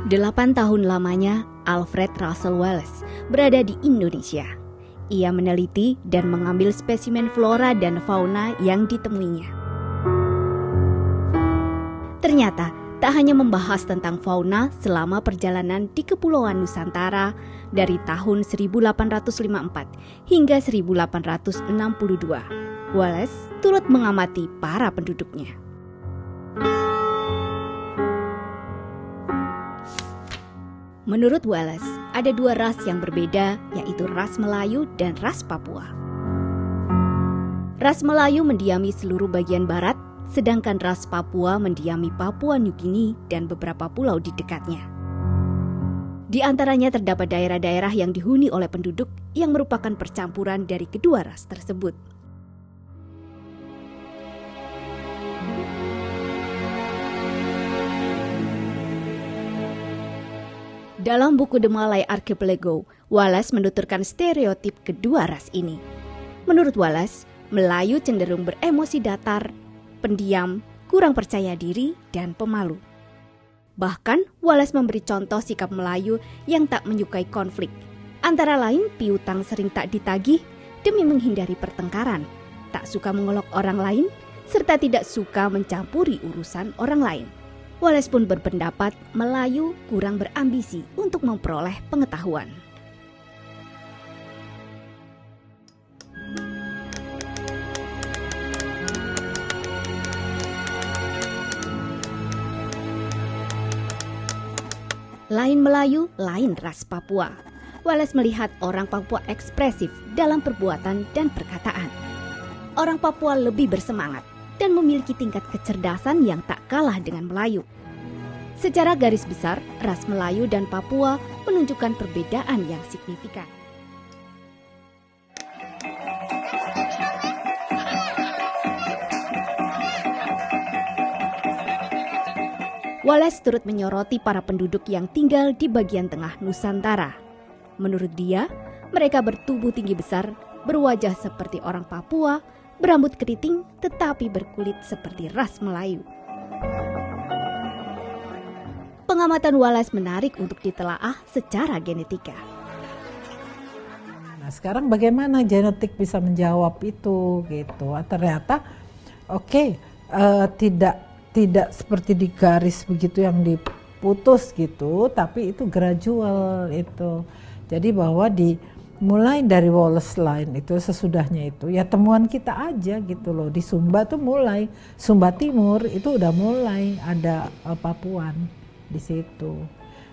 8 tahun lamanya, Alfred Russel Wallace berada di Indonesia. Ia meneliti dan mengambil spesimen flora dan fauna yang ditemuinya. Ternyata, tak hanya membahas tentang fauna selama perjalanan di Kepulauan Nusantara dari tahun 1854 hingga 1862, Wallace turut mengamati para penduduknya. Menurut Wallace, ada dua ras yang berbeda, yaitu ras Melayu dan ras Papua. Ras Melayu mendiami seluruh bagian barat, sedangkan ras Papua mendiami Papua Nugini dan beberapa pulau di dekatnya. Di antaranya terdapat daerah-daerah yang dihuni oleh penduduk yang merupakan percampuran dari kedua ras tersebut. Dalam buku The Malay Archipelago, Wallace menuturkan stereotip kedua ras ini. Menurut Wallace, Melayu cenderung beremosi datar, pendiam, kurang percaya diri, dan pemalu. Bahkan, Wallace memberi contoh sikap Melayu yang tak menyukai konflik. Antara lain, piutang sering tak ditagih demi menghindari pertengkaran, tak suka mengolok orang lain, serta tidak suka mencampuri urusan orang lain. Wallace pun berpendapat Melayu kurang berambisi untuk memperoleh pengetahuan. Lain Melayu, lain ras Papua. Wallace melihat orang Papua ekspresif dalam perbuatan dan perkataan. Orang Papua lebih bersemangat dan memiliki tingkat kecerdasan yang tak kalah dengan Melayu. Secara garis besar, ras Melayu dan Papua menunjukkan perbedaan yang signifikan. Wallace turut menyoroti para penduduk yang tinggal di bagian tengah Nusantara. Menurut dia, mereka bertubuh tinggi besar, berwajah seperti orang Papua, berambut keriting tetapi berkulit seperti ras Melayu. Pengamatan Wallace menarik untuk ditelaah secara genetika. Nah, sekarang bagaimana genetik bisa menjawab itu gitu? Ternyata tidak seperti di garis begitu yang diputus gitu, tapi itu gradual itu. Jadi bahwa mulai dari Wallace Line itu sesudahnya itu ya temuan kita aja gitu loh. Di Sumba tuh mulai, Sumba Timur itu udah mulai ada Papuan di situ.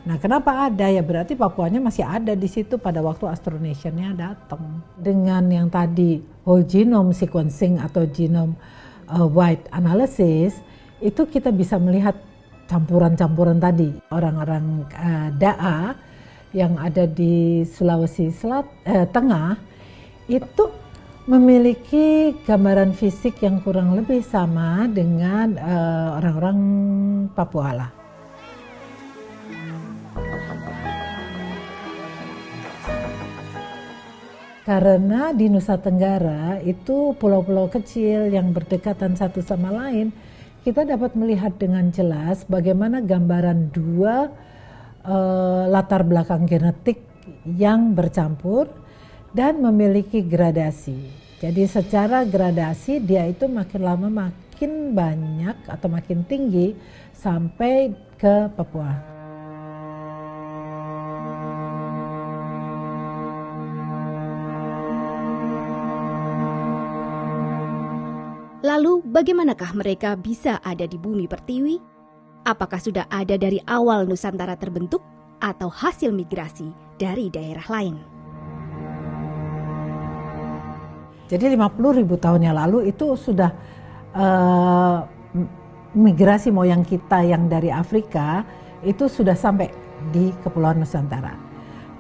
Nah, kenapa ada? Ya berarti Papuanya masih ada di situ pada waktu Austronesian-nya datang. Dengan yang tadi whole genome sequencing atau genome wide analysis, itu kita bisa melihat campuran-campuran tadi. Orang-orang Da'a yang ada di Sulawesi Tengah itu memiliki gambaran fisik yang kurang lebih sama dengan orang-orang Papuala. Karena di Nusa Tenggara itu pulau-pulau kecil yang berdekatan satu sama lain, kita dapat melihat dengan jelas bagaimana gambaran dua latar belakang genetik yang bercampur dan memiliki gradasi. Jadi secara gradasi dia itu makin lama makin banyak atau makin tinggi sampai ke Papua. Lalu bagaimanakah mereka bisa ada di bumi pertiwi? Apakah sudah ada dari awal Nusantara terbentuk atau hasil migrasi dari daerah lain? Jadi 50.000 tahun yang lalu itu sudah migrasi moyang kita yang dari Afrika itu sudah sampai di Kepulauan Nusantara.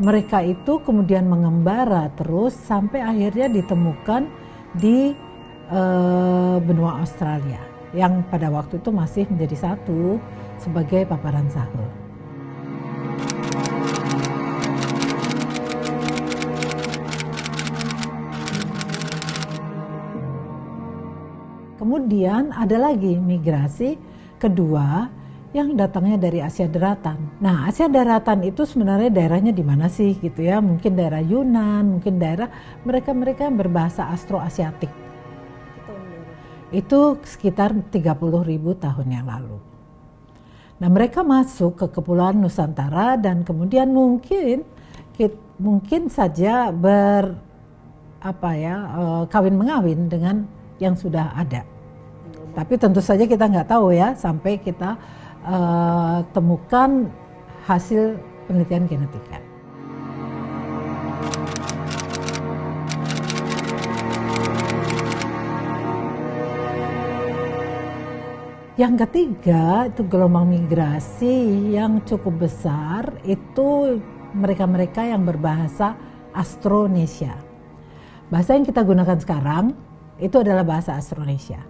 Mereka itu kemudian mengembara terus sampai akhirnya ditemukan di benua Australia yang pada waktu itu masih menjadi satu sebagai paparan sahul. Kemudian ada lagi migrasi kedua yang datangnya dari Asia Daratan. Nah, Asia Daratan itu sebenarnya daerahnya di mana sih gitu ya? Mungkin daerah Yunan, mungkin daerah mereka yang berbahasa Austroasiatik. Itu sekitar 30.000 tahun yang lalu. Nah, mereka masuk ke Kepulauan Nusantara dan kemudian mungkin saja kawin mengawin dengan yang sudah ada. Tapi tentu saja kita nggak tahu ya sampai kita temukan hasil penelitian genetika. Yang ketiga itu gelombang migrasi yang cukup besar, itu mereka-mereka yang berbahasa Austronesia. Bahasa yang kita gunakan sekarang itu adalah bahasa Austronesia.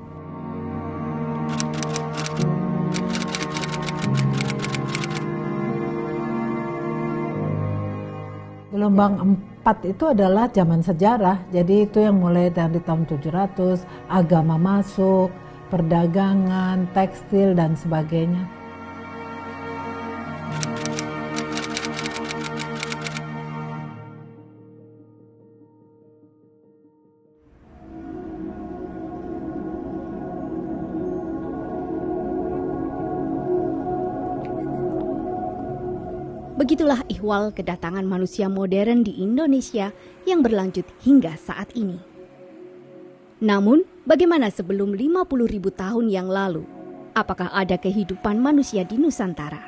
Gelombang 4 itu adalah zaman sejarah, jadi itu yang mulai dari tahun 700, agama masuk, perdagangan, tekstil, dan sebagainya. Begitulah ihwal kedatangan manusia modern di Indonesia yang berlanjut hingga saat ini. Namun, bagaimana sebelum 50.000 tahun yang lalu? Apakah ada kehidupan manusia di Nusantara?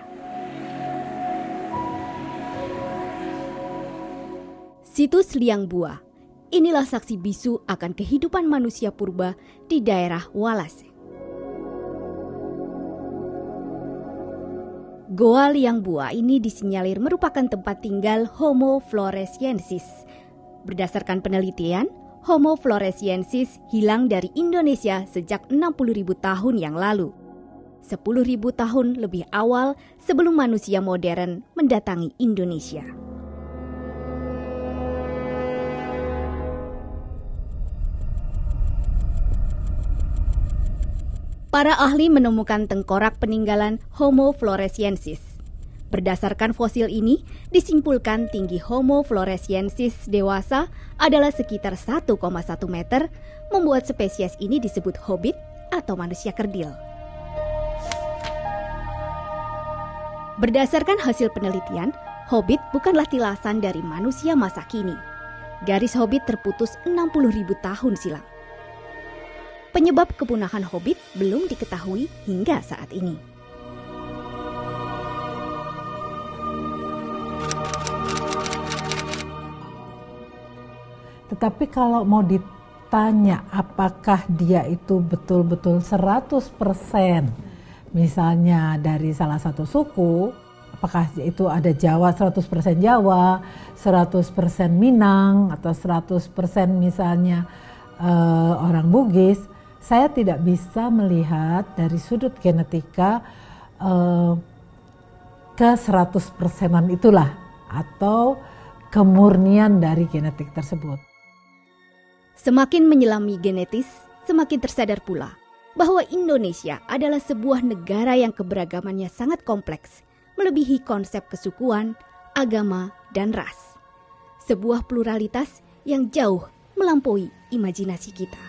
Situs Liang Bua. Inilah saksi bisu akan kehidupan manusia purba di daerah Walas. Goa Liang Bua ini disinyalir merupakan tempat tinggal Homo floresiensis. Berdasarkan penelitian, Homo floresiensis hilang dari Indonesia sejak 60.000 tahun yang lalu. 10.000 tahun lebih awal sebelum manusia modern mendatangi Indonesia. Para ahli menemukan tengkorak peninggalan Homo floresiensis. Berdasarkan fosil ini, disimpulkan tinggi Homo floresiensis dewasa adalah sekitar 1,1 meter, membuat spesies ini disebut hobbit atau manusia kerdil. Berdasarkan hasil penelitian, hobbit bukanlah tilasan dari manusia masa kini. Garis hobbit terputus 60.000 tahun silam. Penyebab kepunahan hobbit belum diketahui hingga saat ini. Tetapi kalau mau ditanya apakah dia itu betul-betul 100% misalnya dari salah satu suku, apakah itu ada Jawa 100% Jawa, 100% Minang, atau 100% misalnya orang Bugis, saya tidak bisa melihat dari sudut genetika ke 100%-an itulah atau kemurnian dari genetik tersebut. Semakin menyelami genetis, semakin tersadar pula bahwa Indonesia adalah sebuah negara yang keberagamannya sangat kompleks, melebihi konsep kesukuan, agama, dan ras. Sebuah pluralitas yang jauh melampaui imajinasi kita.